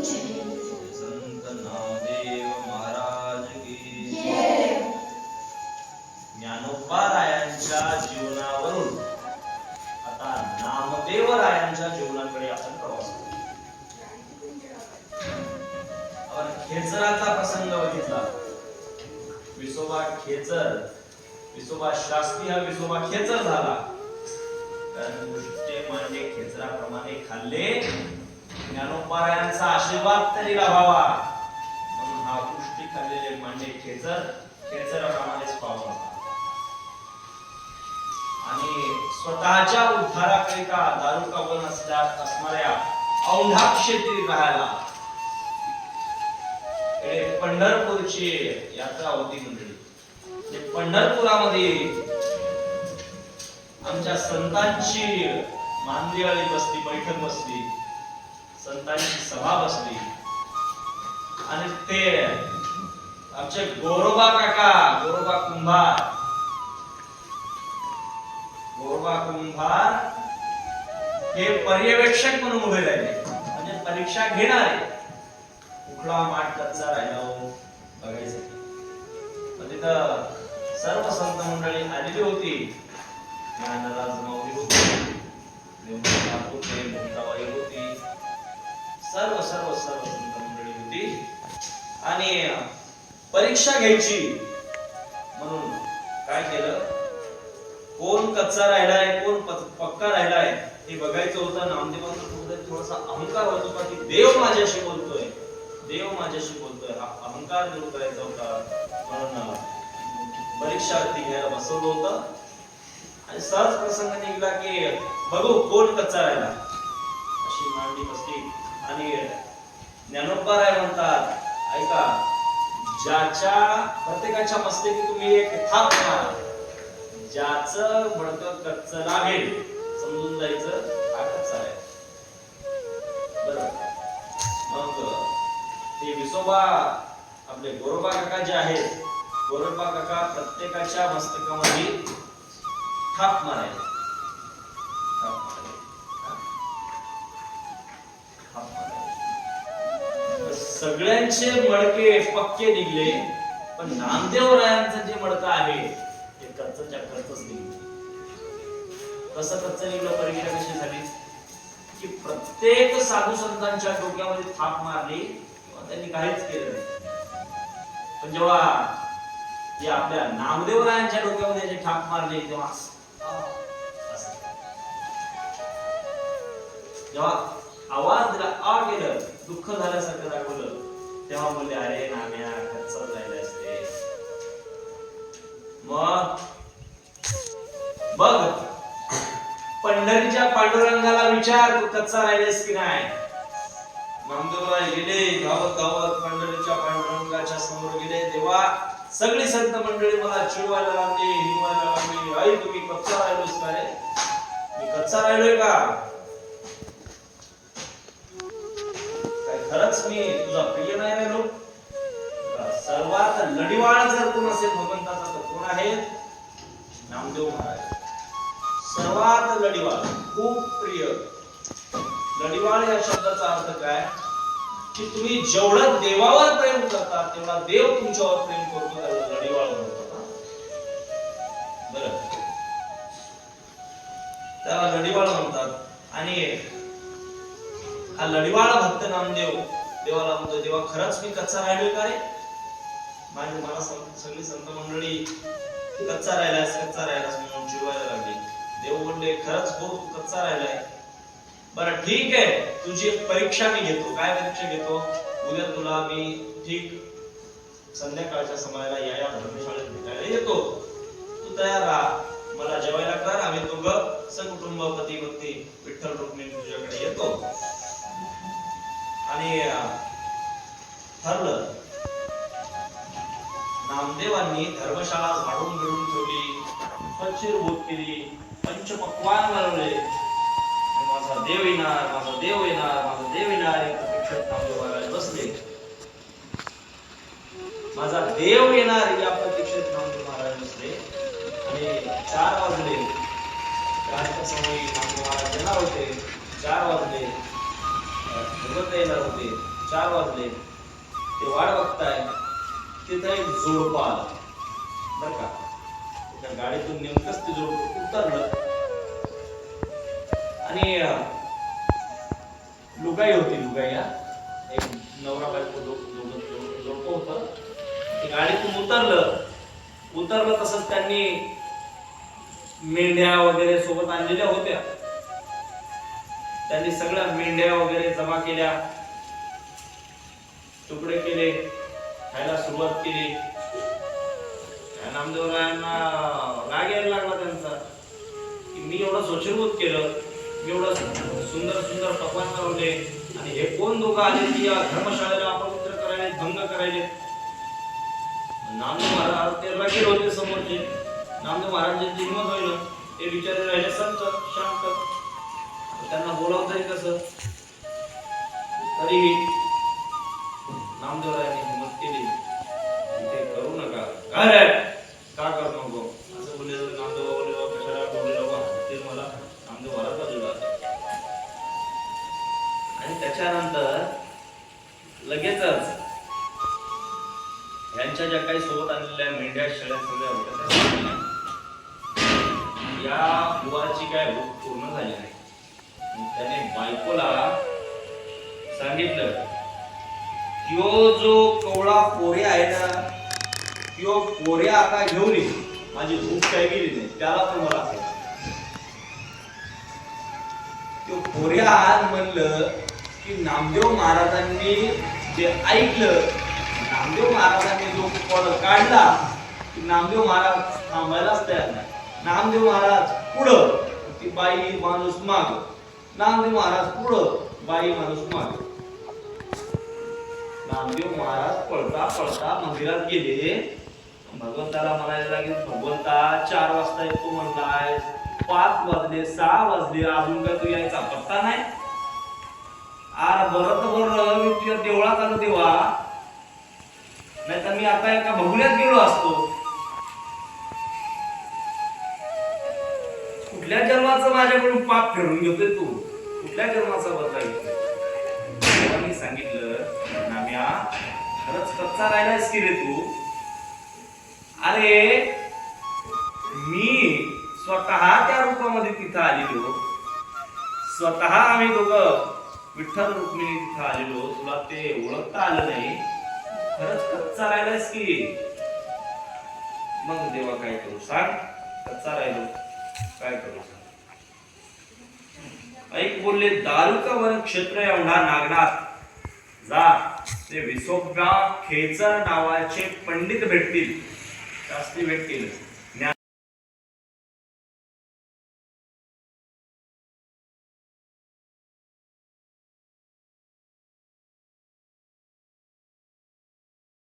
संत नामदेव महाराज की ज्ञानोबा रायांच्या जीवनावरून आता नामदेव रायांच्या जीवनाकडे आपण प्रवास करू. आपण खेचराचा प्रसंग बघितला. विसोबा खेचर, विसोबा शास्त्री हा विसोबा खेचर झाला. कारण नुसते मांडे खेचराप्रमाणे खाल्ले, ज्ञानोबा रायांचा आशीर्वाद तरी लाभावा म्हणून हा पुष्टी खाल्लेले मांडे खेचराप्रमाणेच पावला आणि स्वतःच्या उद्धाराकरिता दारू का वन असणाऱ्या औंढा क्षेत्री राहायला पंढरपूरची यात्रा होती मंडळी. पंढरपुरामध्ये आमच्या संतांची मांदियाळी बसली, बैठक बसली, संतांची सभा बसली आणि ते आमचे गोरोबा काका, गोरोबा कुंभार हे पर्यवेक्षक म्हणून उभे राहिले, म्हणजे परीक्षा घेणारे. उखळा माठ कच्चा राहिला बघायसाठी. तिथं सर्व संत मंडळी आलेली होती. ज्ञानराज माऊली होती, होती, सर्व संत मंडळी होती आणि परीक्षा घ्यायची म्हणून काय केलं, कोण कच्चा राहिलाय कोण पक्का राहिलाय हे बघायचं होतं. नामदेवांचा थोडासा अहंकार होत होता की देव माझ्याशी बोलतोय, देव माझ्याशी बोलतोय, हा अहंकार दूर करायचा होता म्हणून परीक्षार्थी घ्यायला बसवलं होतं. आणि सहज प्रसंग निघाला की बघू कोण कच्चा राहिला, अशी मांडी बसली आणि ज्ञानोबा राय म्हणतात, ऐका, ज्याच्या प्रत्येकाच्या मस्तकी तुम्ही एक थाप मारा, ज्याचं मडकं कच्च लागेल समजून जायचं हा कच्चा आहे. बरोबर. मग ते विसोबा आपले गोरोबा काका जे आहेत, गोरोबा काका प्रत्येकाच्या मस्तकामध्ये थाप मारायचे. सगळ्यांचे मडके पक्के निघले, पण नामदेव रायांचं जे मडकं आहे ते कच्चच्या कच्चच निघले. कसं कच्च निघलं, परीक्षा कशी झाली की प्रत्येक साधू संतांच्या डोक्यामध्ये थाप मारली किंवा त्यांनी काहीच केलं नाही. पण जेव्हा जे आपल्या नामदेव रायांच्या डोक्यामध्ये जे थाप मारले तेव्हा जेव्हा आवाज दिला, आ गेलं, दुःख झाल्यासारखं दाखवलं, तेव्हा बोलले, अरे नाम्या कच्च राहिले असते. मग बघ, पंढरीच्या पांडुरंगाला विचार, तू कच्चा राहिलेस की नाही. नामदेवराय गेले धावत धावत पंढरीच्या पांडुरंगाच्या समोर गेले. तेव्हा सगळी संत मंडळी मला चिडवायला लागली, हिंवायला लागली, आई तुम्ही कच्चा राहिलोस का रे, मी कच्चा राहिलोय का, काय खरंच मी तुझा प्रिय नाही राहिलो. सर्वात लढीवाळ जर कोण असेल भगवंताचा तर कोण आहे, नामदेव महाराज. सर्वात लढीवाळ, खूप प्रिय. लढीवाळ या शब्दाचा अर्थ काय की तुम्ही जेवढं देवावर प्रेम करता तेवढा देव तुमच्यावर प्रेम करतो, त्याला लढीवाळ म्हणतात. बरं, त्याला लढीवाळ म्हणतात. आणि हा लढीवाळ भक्त नामदेव देवाला म्हणतो, देवा खरंच मी कच्चा राहिलोय का रे. मला सगळी संत मंडळी कच्चा राहिलास म्हणून चिडवायला लागली. देव बोलले, खरंच हो तू कच्चा राहिलाय. बरं ठीक आहे, तुझी परीक्षा मी घेतो. काय परीक्षा घेतो, उद्या तुला मी ठीक संध्याकाळच्या समयाला या धर्मशाळेत भेटायला येतो, तू तयार राहा, मला जेवायला कर, आम्ही दोघं सकुटुंब पती पत्नी विठ्ठल रुक्मिणी तुझ्याकडे येतो. आणि ठरलं. नामदेवांनी धर्मशाळा झाडून बिडून ठेवली, स्वच्छीभूत केली, पंचपक्वान बनवले. माझा देव येणार, माझा देव येणार, माझा देव येणार या प्रतीक्षेत नामदेव महाराज बसले. माझा देव येणार या प्रतीक्षेत नामदेव महाराज बसले. आणि 4 वाजले, 4च्या समयी नामदेव महाराज येणार होते. 4 वाजले, भगवंत येणार होते. 4 वाजले, ते वाट बघताय, तिथं एक जोडपं आलं बर का. त्या गाडीतून नेमकंच ते जोडपं उतरलं आणि लुगाई होती, लुगाई एक नवरा बायको जोडपं होतं. ते गाडीतून उतरलं तसंच त्यांनी मेंढ्या वगैरे सोबत आणलेल्या होत्या. त्यांनी सगळ्या मेंढ्या वगैरे जमा केल्या, तुकडे केले, खायला सुरुवात केली. नामदेवरायांना राग यायला लागला त्यांचा की मी एवढं सोशलबोध केलं, मी एवढं सुंदर सुंदर पकवान बनवले आणि हे कोण दोघं आले की या धर्मशाळेला अपवित्र करायले, भंग करायले. नामदेव महाराज ते रगीर होते समोरचे. नामदेव महाराजांची हिंमत होईल, ते विचारे राहिले संत शांत, त्यांना बोलावतंय कसं. तरीही नामदेवरायांनी हिंमत केली, ते करू नका. काय रे, का करू नको असं बोलले. नामदेव बोलले कशाला बोलले ते मला. नामदेव महाराज बाजूला. आणि त्याच्यानंतर लगेचच यांच्या ज्या काही सोबत आणलेल्या मेंढ्या शेळ्या सगळ्या होत्या, या बुवाची काय भूक पूर्ण झाली नाही. त्याने बायकोला सांगितलं, त्यो जो कवळा पोरे आहे ना, त्यो पोरे आता घेऊन ये, माझी भूक काय गेली नाही, त्याला पण मला त्यो पोऱ्या म्हणलं की नामदेव महाराजांनी जे ऐकलं, नामदेव महाराजांनी जो पळ काढला, नामदेव महाराज थांबायलाच तयार नाही. नामदेव महाराज पुढं, ती बाई माणूस माग. नामदेव महाराज पुढं, बाई माणूस माग. नामदेव महाराज पळता पळता मंदिरात गेले. भगवंताला म्हणायला लागेल, भगवंता 4 वाजता येतो म्हणलाय, 5 वाजले, 6 वाजले, अजून काय तू यायचा पत्ता नाही. बरं मी तुझ्या देवळात आलो तेव्हा, नाही तर मी आता एका बघुल्यात गेलो असतो. कुठल्या जन्माचं माझ्याकडून पाप फिरून घेतोय तू, कुठल्या जन्माचा बदला घेतोय. मी सांगितलं, नाम्या खरंच कच्चा राहिलायस की रे तू. अरे मी स्वतः त्या रूपामध्ये तिथं आलेलो, स्वतः आम्ही दोघं विठ्ठल रुक्मिणी तिथं आलेलो, तुला ते ओळखता आलं नाही. खरंच कच्चा राहिलायस की. मग देवा काय करू सांग, कच्चा राहिलो काय करू सांग. ऐक बोलले, दारुका वन क्षेत्र एवढा नागनाथ जा, ते विसोबा खेचर नावाचे पंडित भेटतील, शास्त्री भेटतील.